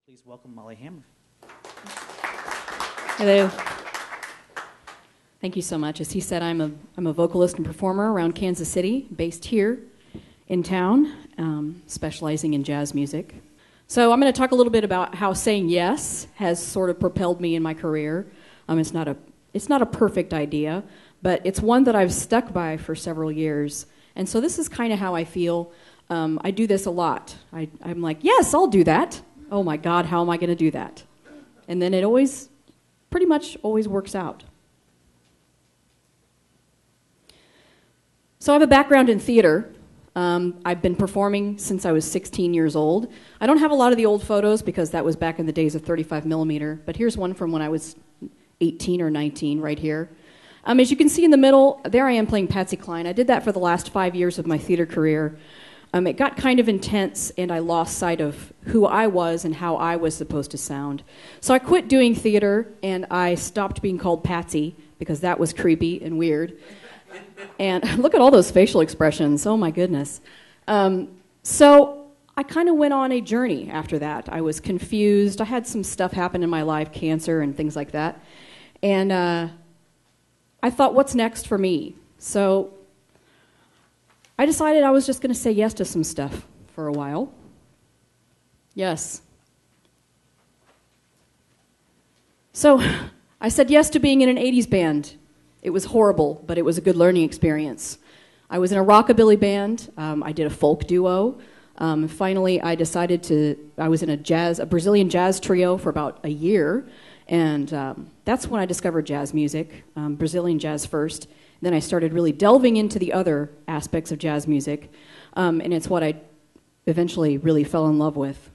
Please welcome Molly Hammer. Hello. Thank you so much. As he said, I'm a vocalist and performer around Kansas City, based here in town, specializing in jazz music. So I'm going to talk a little bit about how saying yes has sort of propelled me in my career. It's not a perfect idea, but it's one that I've stuck by for several years. And so this is kind of how I feel. I do this a lot. I'm like, yes, I'll do that. Oh my God, how am I going to do that? And then it pretty much always works out. So I have a background in theater. I've been performing since I was 16 years old. I don't have a lot of the old photos because that was back in the days of 35 millimeter, but here's one from when I was 18 or 19 right here. As you can see in the middle, there I am playing Patsy Cline. I did that for the last 5 years of my theater career. It got kind of intense, and I lost sight of who I was and how I was supposed to sound. So I quit doing theater, and I stopped being called Patsy because that was creepy and weird. And look at all those facial expressions. Oh, my goodness. So I kind of went on a journey after that. I was confused. I had some stuff happen in my life, cancer and things like that. And I thought, what's next for me? So I decided I was just going to say yes to some stuff for a while. Yes. So I said yes to being in an 80s band. It was horrible, but it was a good learning experience. I was in a rockabilly band. I did a folk duo. Finally, I was in a Brazilian jazz trio for about a year, and that's when I discovered jazz music, Brazilian jazz first. Then I started really delving into the other aspects of jazz music, and it's what I eventually really fell in love with.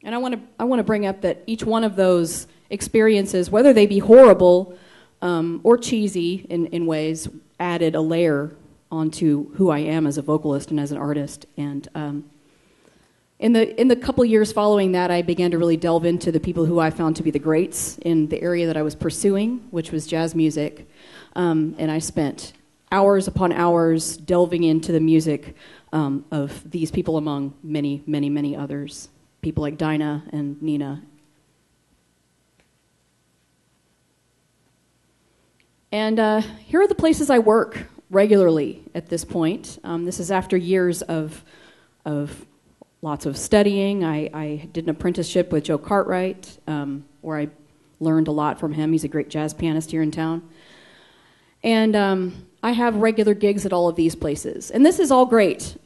And I want to bring up that each one of those experiences, whether they be horrible or cheesy in ways, added a layer onto who I am as a vocalist and as an artist. And in the couple years following that, I began to really delve into the people who I found to be the greats in the area that I was pursuing, which was jazz music. And I spent hours upon hours delving into the music of these people among many, many, many others. People like Dinah and Nina. And here are the places I work regularly at this point. This is after years of lots of studying. I did an apprenticeship with Joe Cartwright, where I learned a lot from him. He's a great jazz pianist here in town. And I have regular gigs at all of these places. And this is all great.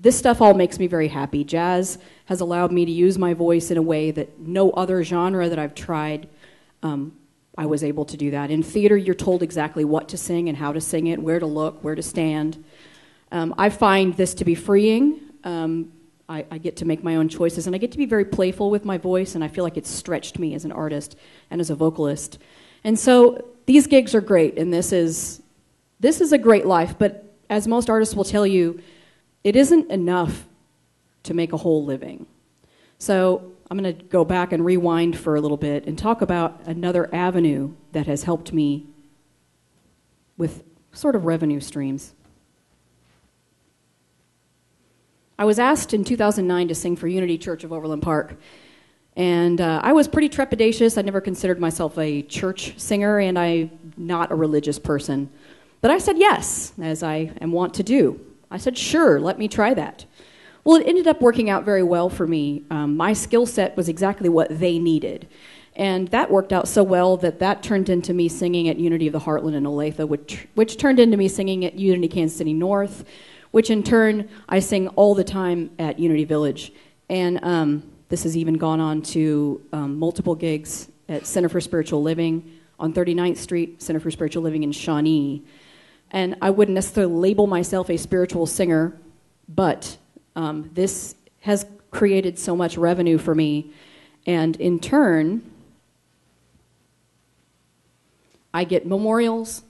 This stuff all makes me very happy. Jazz has allowed me to use my voice in a way that no other genre that I've tried, I was able to do that. In theater, you're told exactly what to sing and how to sing it, where to look, where to stand. I find this to be freeing. I get to make my own choices, and I get to be very playful with my voice, and I feel like it's stretched me as an artist and as a vocalist. And so these gigs are great, and this is a great life, but as most artists will tell you, it isn't enough to make a whole living. So I'm going to go back and rewind for a little bit and talk about another avenue that has helped me with sort of revenue streams. I was asked in 2009 to sing for Unity Church of Overland Park, and I was pretty trepidatious. I never considered myself a church singer, and I'm not a religious person. But I said yes, as I am wont to do. I said, sure, let me try that. Well, it ended up working out very well for me. My skill set was exactly what they needed. And that worked out so well that turned into me singing at Unity of the Heartland in Olathe, which turned into me singing at Unity Kansas City North, which in turn I sing all the time at Unity Village. And this has even gone on to multiple gigs at Center for Spiritual Living on 39th Street, Center for Spiritual Living in Shawnee. And I wouldn't necessarily label myself a spiritual singer, but this has created so much revenue for me. And in turn, I get memorials.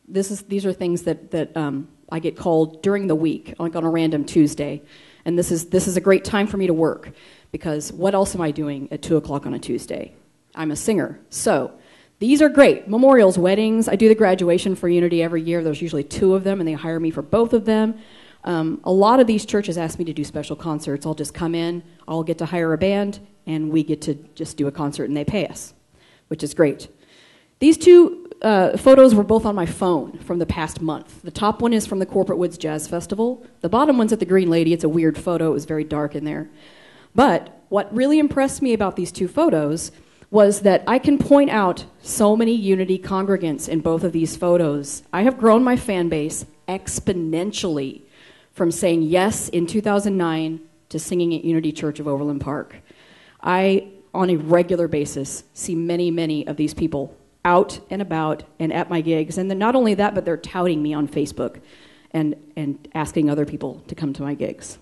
These are things that I get called during the week, like on a random Tuesday. And this is a great time for me to work, because what else am I doing at 2 o'clock on a Tuesday? I'm a singer. So these are great. Memorials, weddings. I do the graduation for Unity every year. There's usually 2 of them, and they hire me for both of them. A lot of these churches ask me to do special concerts. I'll just come in, I'll get to hire a band, and we get to just do a concert and they pay us, which is great. These two photos were both on my phone from the past month. The top one is from the Corporate Woods Jazz Festival. The bottom one's at the Green Lady. It's a weird photo. It was very dark in there. But what really impressed me about these two photos was that I can point out so many Unity congregants in both of these photos. I have grown my fan base exponentially from saying yes in 2009 to singing at Unity Church of Overland Park. I, on a regular basis, see many, many of these people out and about and at my gigs. And then not only that, but they're touting me on Facebook and asking other people to come to my gigs.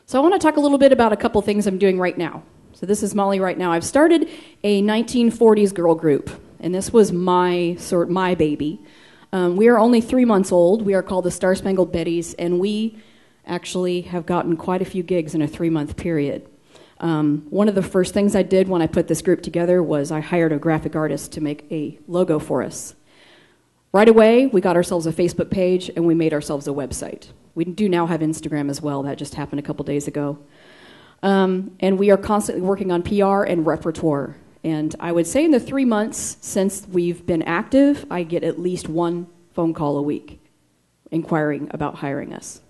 So I want to talk a little bit about a couple things I'm doing right now. So this is Molly right now. I've started a 1940s girl group, and this was my baby. We are only 3 months old. We are called the Star Spangled Betties, and we actually have gotten quite a few gigs in a 3-month period. One of the first things I did when I put this group together was I hired a graphic artist to make a logo for us. Right away, we got ourselves a Facebook page, and we made ourselves a website. We do now have Instagram as well. That just happened a couple days ago. And we are constantly working on PR and repertoire. And I would say in the 3 months since we've been active, I get at least one phone call a week inquiring about hiring us.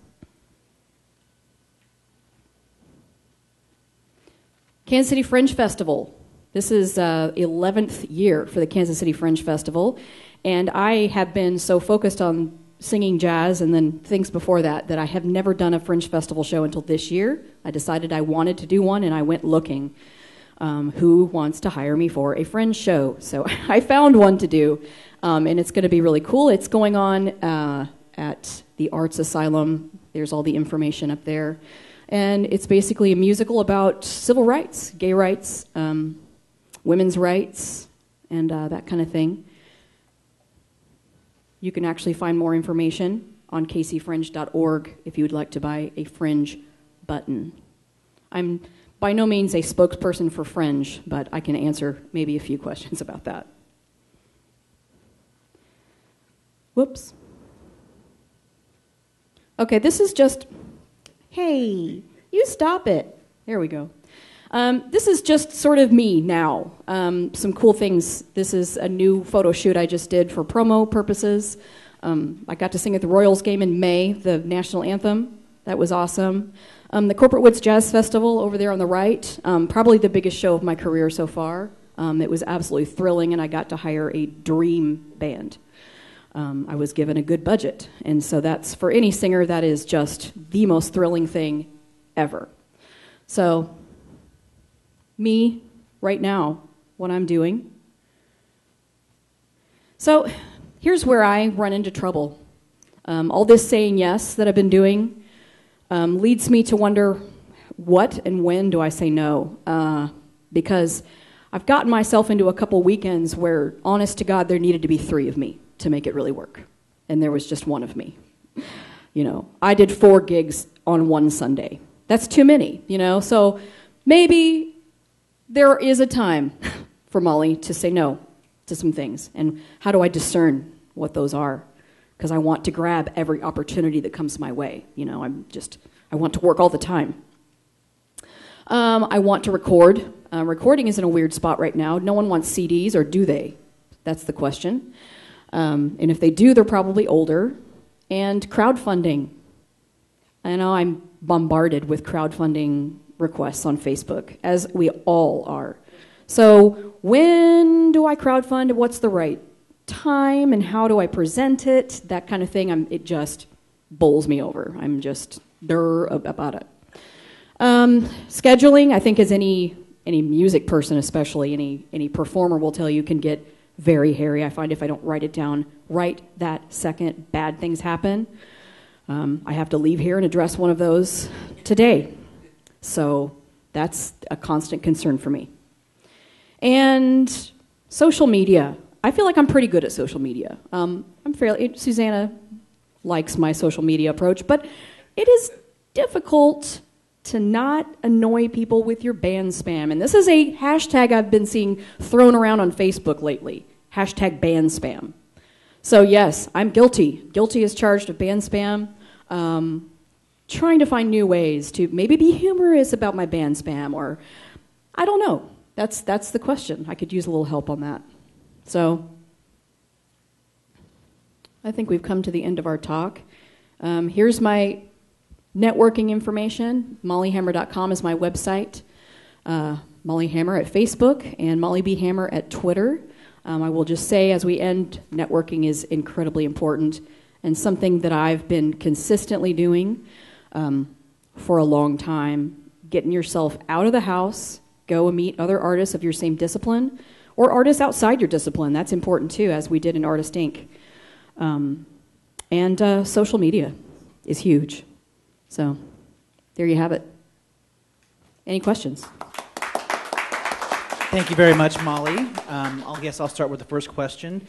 Kansas City Fringe Festival. This is 11th year for the Kansas City Fringe Festival, and I have been so focused on singing jazz and then things before that I have never done a Fringe Festival show until this year. I decided I wanted to do one, and I went looking who wants to hire me for a Fringe show. So I found one to do, and it's going to be really cool. It's going on at the Arts Asylum. There's all the information up there. And it's basically a musical about civil rights, gay rights, women's rights, and that kind of thing. You can actually find more information on kcfringe.org if you would like to buy a Fringe button. I'm by no means a spokesperson for Fringe, but I can answer maybe a few questions about that. Whoops. Okay, this is just... Hey, you stop it. There we go. This is just sort of me now. Some cool things. This is a new photo shoot I just did for promo purposes. I got to sing at the Royals game in May, the national anthem. That was awesome. The Corporate Woods Jazz Festival over there on the right, probably the biggest show of my career so far. It was absolutely thrilling, and I got to hire a dream band. I was given a good budget, and so that's, for any singer, that is just the most thrilling thing ever. So, me, right now, what I'm doing. So, here's where I run into trouble. All this saying yes that I've been doing leads me to wonder, what and when do I say no? Because I've gotten myself into a couple weekends where, honest to God, there needed to be 3 of me to make it really work. And there was just 1 of me. You know, I did 4 gigs on one Sunday. That's too many, you know? So maybe there is a time for Molly to say no to some things. And how do I discern what those are? Because I want to grab every opportunity that comes my way. You know, I want to work all the time. I want to record. Recording is in a weird spot right now. No one wants CDs, or do they? That's the question. And if they do, they're probably older. And crowdfunding. I know I'm bombarded with crowdfunding requests on Facebook, as we all are. So when do I crowdfund? What's the right time, and how do I present it? That kind of thing. It just bowls me over. I'm just about it. Scheduling, I think, as any music person, especially any performer will tell you, can get very hairy. I find if I don't write it down right that second, bad things happen. I have to leave here and address one of those today. So that's a constant concern for me. And social media. I feel like I'm pretty good at social media. Susanna likes my social media approach, but it is difficult to not annoy people with your band spam. And this is a hashtag I've been seeing thrown around on Facebook lately. Hashtag band spam. So yes, I'm guilty. Guilty as charged of band spam. Trying to find new ways to maybe be humorous about my band spam, or I don't know. That's the question. I could use a little help on that. So I think we've come to the end of our talk. Here's my networking information. mollyhammer.com is my website. Molly Hammer at Facebook and Molly B. Hammer at Twitter. I will just say as we end, networking is incredibly important and something that I've been consistently doing for a long time. Getting yourself out of the house, go and meet other artists of your same discipline or artists outside your discipline. That's important too, as we did in Artist Inc. And social media is huge. So there you have it. Any questions? Thank you very much, Molly. I guess I'll start with the first question.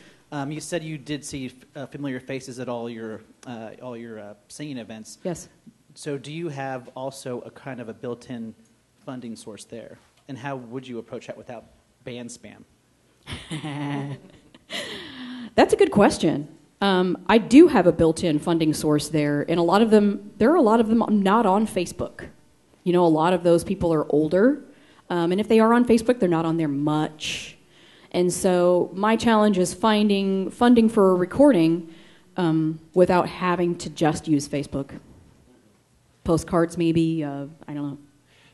You said you did see familiar faces at all your singing events. Yes. So do you have also a kind of a built-in funding source there? And how would you approach that without band spam? That's a good question. I do have a built-in funding source there, and there are a lot of them not on Facebook. You know, a lot of those people are older, and if they are on Facebook, they're not on there much. And so my challenge is finding funding for a recording without having to just use Facebook. Postcards, maybe, I don't know.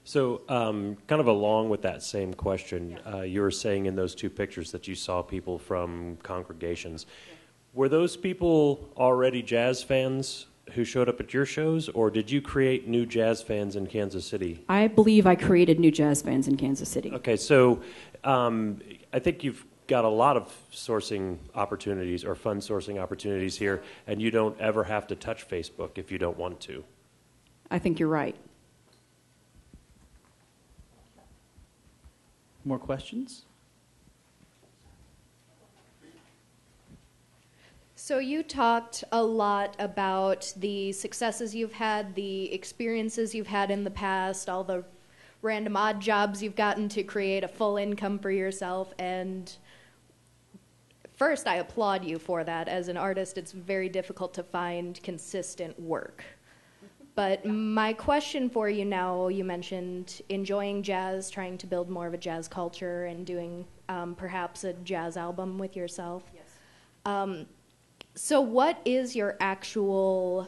So kind of along with that same question, you were saying in those two pictures that you saw people from congregations. Yeah. Were those people already jazz fans who showed up at your shows, or did you create new jazz fans in Kansas City? I believe I created new jazz fans in Kansas City. Okay, so I think you've got a lot of sourcing opportunities or fund sourcing opportunities here, and you don't ever have to touch Facebook if you don't want to. I think you're right. More questions? So you talked a lot about the successes you've had, the experiences you've had in the past, all the random odd jobs you've gotten to create a full income for yourself. And first, I applaud you for that. As an artist, it's very difficult to find consistent work. But my question for you now, you mentioned enjoying jazz, trying to build more of a jazz culture, and doing perhaps a jazz album with yourself. Yes. So what is your actual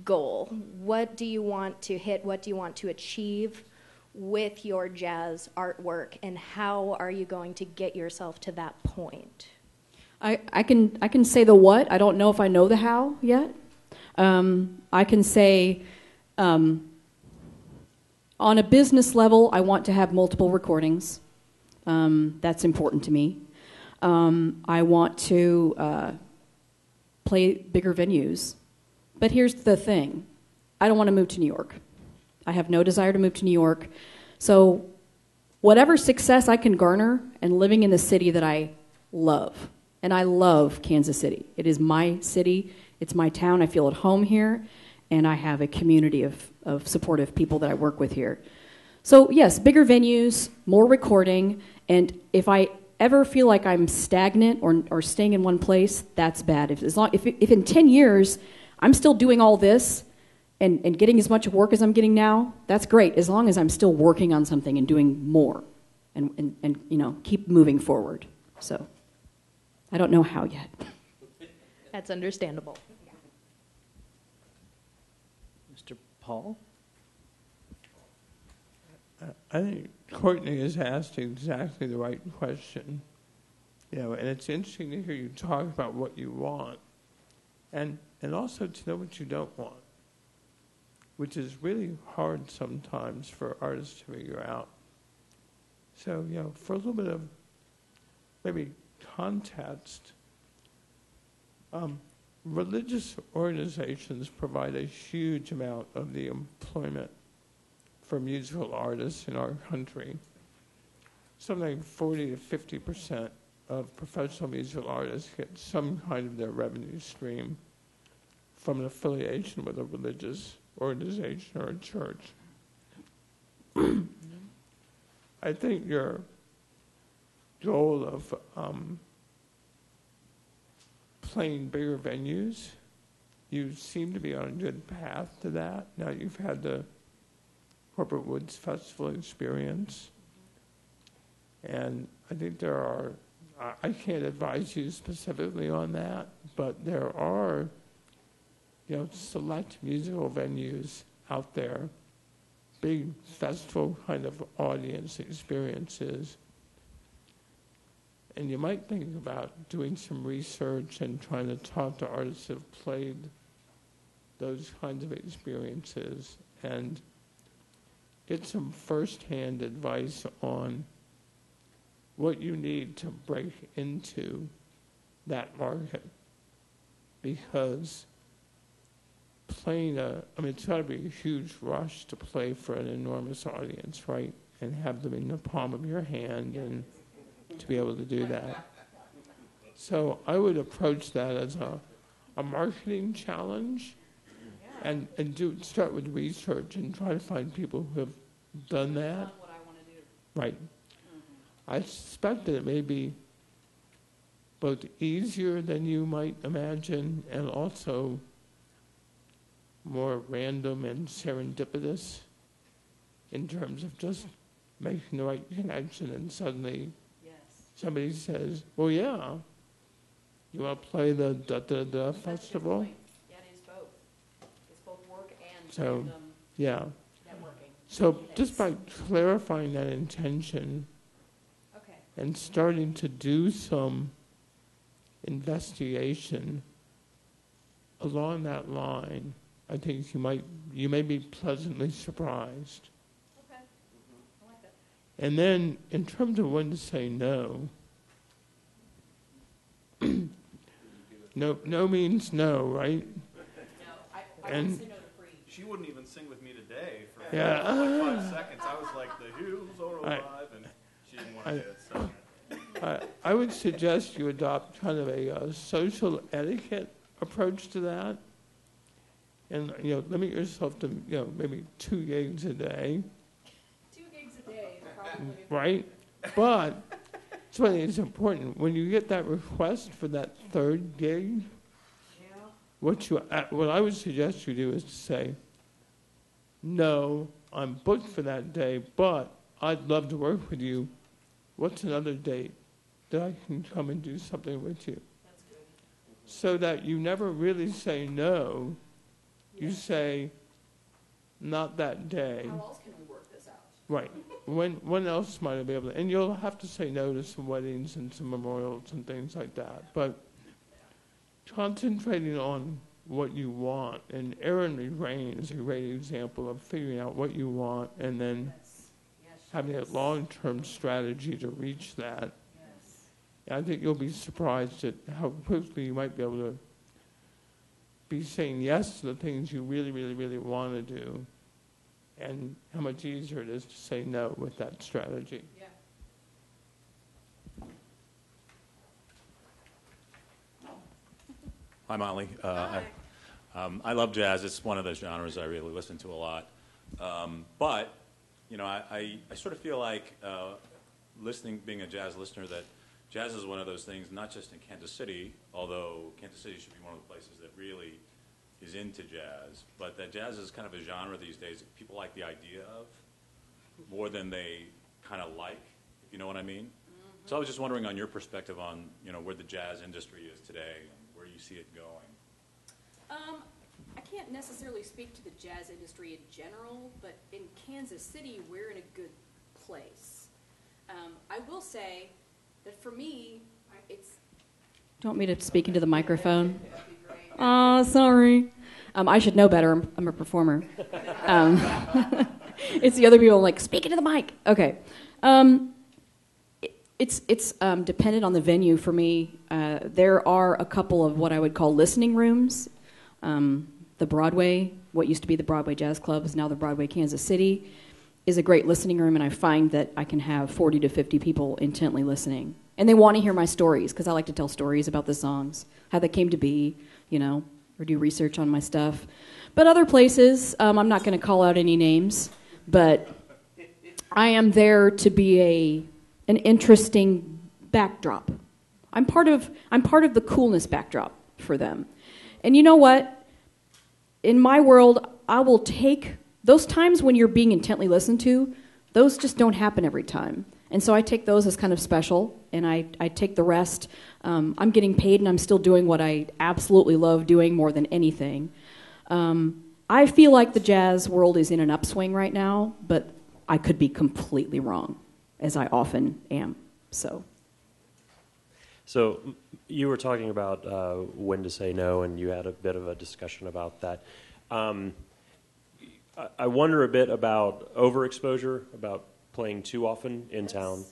goal? What do you want to hit? What do you want to achieve with your jazz artwork? And how are you going to get yourself to that point? I can say the what. I don't know if I know the how yet. I can say on a business level, I want to have multiple recordings. That's important to me. I want to play bigger venues. But here's the thing. I don't want to move to New York. I have no desire to move to New York. So whatever success I can garner and living in the city that I love, and I love Kansas City. It is my city. It's my town. I feel at home here. And I have a community of supportive people that I work with here. So yes, bigger venues, more recording, and if I ever feel like I'm stagnant or staying in one place, that's bad. If in 10 years I'm still doing all this and getting as much work as I'm getting now, that's great, as long as I'm still working on something and doing more and you know, keep moving forward. So I don't know how yet. That's understandable. Mr. Paul? I think Courtney has asked exactly the right question. You know, and it's interesting to hear you talk about what you want and also to know what you don't want, which is really hard sometimes for artists to figure out. So, you know, for a little bit of maybe context, religious organizations provide a huge amount of the employment for musical artists in our country. Something like 40 to 50% of professional musical artists get some kind of their revenue stream from an affiliation with a religious organization or a church. I think your goal of playing bigger venues. You seem to be on a good path to that. Now you've had the Corporate Woods Festival experience. And I think there are, I can't advise you specifically on that, but there are, select musical venues out there, big festival kind of audience experiences. And you might think about doing some research and trying to talk to artists who have played those kinds of experiences and get some first-hand advice on what you need to break into that market. Because it's got to be a huge rush to play for an enormous audience, right? And have them in the palm of your hand and to be able to do that. So I would approach that as a marketing challenge and start with research and try to find people who have done that. What I want to do. Right. I suspect that it may be both easier than you might imagine and also more random and serendipitous in terms of just making the right connection and suddenly somebody says, well, yeah, you want to play the da-da-da festival? Yeah, it is both. It's both work and So, networking. So just by clarifying that intention and starting to do some investigation along that line, I think you may be pleasantly surprised. Okay. I like that. And then, in terms of when to say no, no means no, right? No, I And- wouldn't say no to free. She wouldn't even sing with me today for Yeah. like 5 seconds. I was like, the hills are alive, and she didn't want to do it. So. I would suggest you adopt kind of a social etiquette approach to that. And, limit yourself to, maybe 2 gigs a day. 2 gigs a day is probably. Right? But that's why it's important. When you get that request for that third gig, what I would suggest you do is to say, no, I'm booked for that day, but I'd love to work with you. What's another date that I can come and do something with you? That's good. So that you never really say no. You say, not that day. How else can we work this out? Right. When else might I be able to? And you'll have to say no to some weddings and some memorials and things like that. But concentrating on what you want, and Erin Rain is a great example of figuring out what you want and then having a long-term strategy to reach that. And I think you'll be surprised at how quickly you might be able to be saying yes to the things you really, really, really want to do, and how much easier it is to say no with that strategy. Yeah. Hi, Molly. I love jazz. It's one of those genres I really listen to a lot. But, I sort of feel like being a jazz listener, that jazz is one of those things, not just in Kansas City, although Kansas City should be one of the places that really is into jazz, but that jazz is kind of a genre these days that people like the idea of more than they kind of like, if you know what I mean. Mm-hmm. So I was just wondering on your perspective on, where the jazz industry is today and where you see it going. I can't necessarily speak to the jazz industry in general, but in Kansas City, we're in a good place. I will say that for me, it's... Do you want me to speak into the microphone? Oh, sorry. I should know better. I'm a performer. It's the other people like, speak into the mic. Okay. It's dependent on the venue for me. There are a couple of what I would call listening rooms. The Broadway, what used to be the Broadway Jazz Club, is now the Broadway Kansas City, is a great listening room, and I find that I can have 40 to 50 people intently listening. And they want to hear my stories, because I like to tell stories about the songs, how they came to be, or do research on my stuff. But other places, I'm not going to call out any names, but I am there to be an interesting backdrop. I'm part of the coolness backdrop. for them. And you know what? In my world, I will take those times when you're being intently listened to, those just don't happen every time. And so I take those as kind of special, and I take the rest. I'm getting paid, and I'm still doing what I absolutely love doing more than anything. I feel like the jazz world is in an upswing right now, but I could be completely wrong, as I often am. So you were talking about when to say no, and you had a bit of a discussion about that. I wonder a bit about overexposure, about playing too often in town. Yes.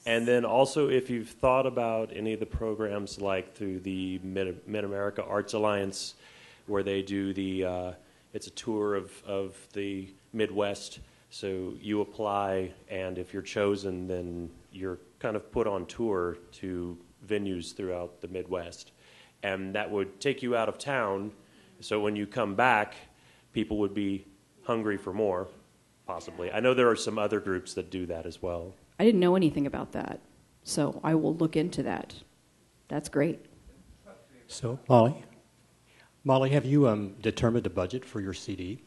And then also if you've thought about any of the programs like through the Mid-America Arts Alliance, where they do it's a tour of the Midwest. So you apply, and if you're chosen, then you're kind of put on tour to venues throughout the Midwest. And that would take you out of town, so when you come back, people would be hungry for more, possibly. I know there are some other groups that do that as well. I didn't know anything about that, so I will look into that. That's great. So, Molly, have you determined a budget for your CD?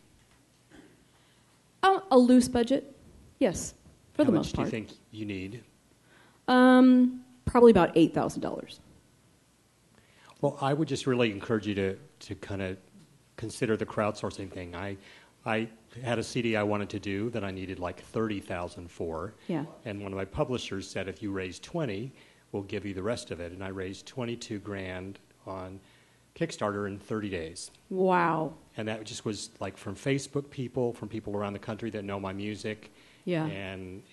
A loose budget, yes, for the most How part. much do you think you need? Probably about $8,000. Well, I would just really encourage you to kind of consider the crowdsourcing thing. I had a CD I wanted to do that I needed like $30,000 for. Yeah. And one of my publishers said, if you raise 20, we'll give you the rest of it. And I raised $22,000 on Kickstarter in 30 days. Wow. And that just was like from Facebook people, from people around the country that know my music. Yeah. And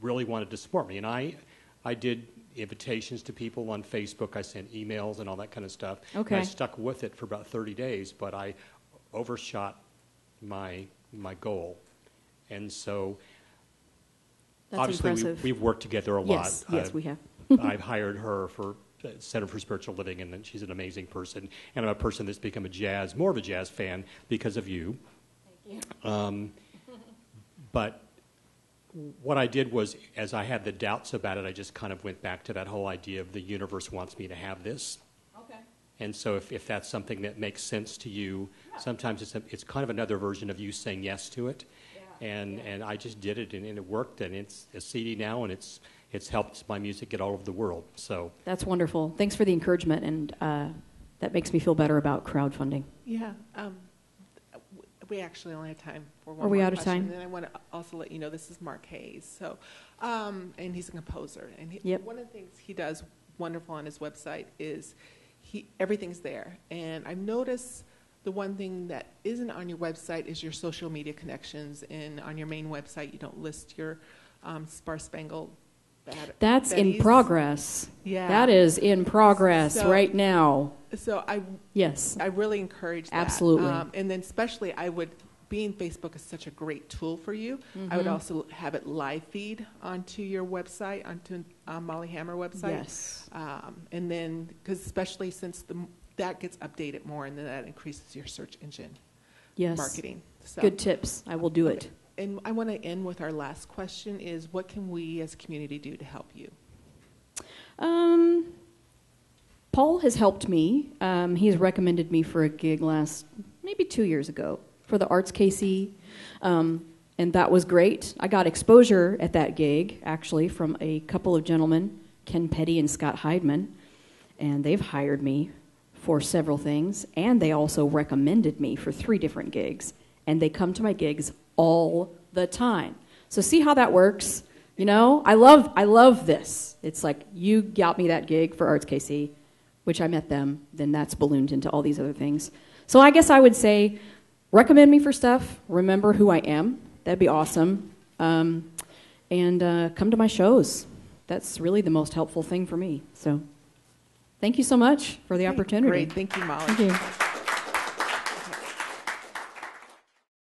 really wanted to support me. And I did invitations to people on Facebook. I sent emails and all that kind of stuff. Okay. And I stuck with it for about 30 days, but I overshot my goal. And so That's obviously impressive. we've worked together a lot. Yes, we have. I've hired her for Center for Spiritual Living, and she's an amazing person. And I'm a person that's become more of a jazz fan because of you. Thank you. But what I did was, as I had the doubts about it, I just kind of went back to that whole idea of the universe wants me to have this. Okay. And so if that's something that makes sense to you, sometimes it's kind of another version of you saying yes to it. Yeah. And I just did it, and it worked, and it's a CD now, and it's helped my music get all over the world. So That's wonderful. Thanks for the encouragement, and that makes me feel better about crowdfunding. Yeah. We actually only have time for one Are we more out of question. time? And I want to also let you know this is Mark Hayes. So, and he's a composer. And Yep. one of the things he does wonderful on his website is everything's there. And I've noticed the one thing that isn't on your website is your social media connections. And on your main website, you don't list your Sparse Spangled That's in Betty's. progress. Yeah. That is in progress So- right now. So Yes. I really encourage that. Absolutely. And then especially being Facebook is such a great tool for you. Mm-hmm. I would also have it live feed onto your website, onto Molly Hammer website. Yes. And then, because especially since that gets updated more, and then that increases your search engine Yes. marketing. So, Good tips. I will do it. And I want to end with our last question is, what can we as a community do to help you? Paul has helped me. He's recommended me for a gig maybe 2 years ago for the Arts KC, and that was great. I got exposure at that gig, actually, from a couple of gentlemen, Ken Petty and Scott Heidman, and they've hired me for several things, and they also recommended me for 3 different gigs, and they come to my gigs all the time. So see how that works? You know, I love this. It's like you got me that gig for Arts KC, which I met them, then that's ballooned into all these other things. So I guess I would say, recommend me for stuff, remember who I am, that'd be awesome, and come to my shows. That's really the most helpful thing for me. So thank you so much for the opportunity. Great, thank you, Molly. Thank you.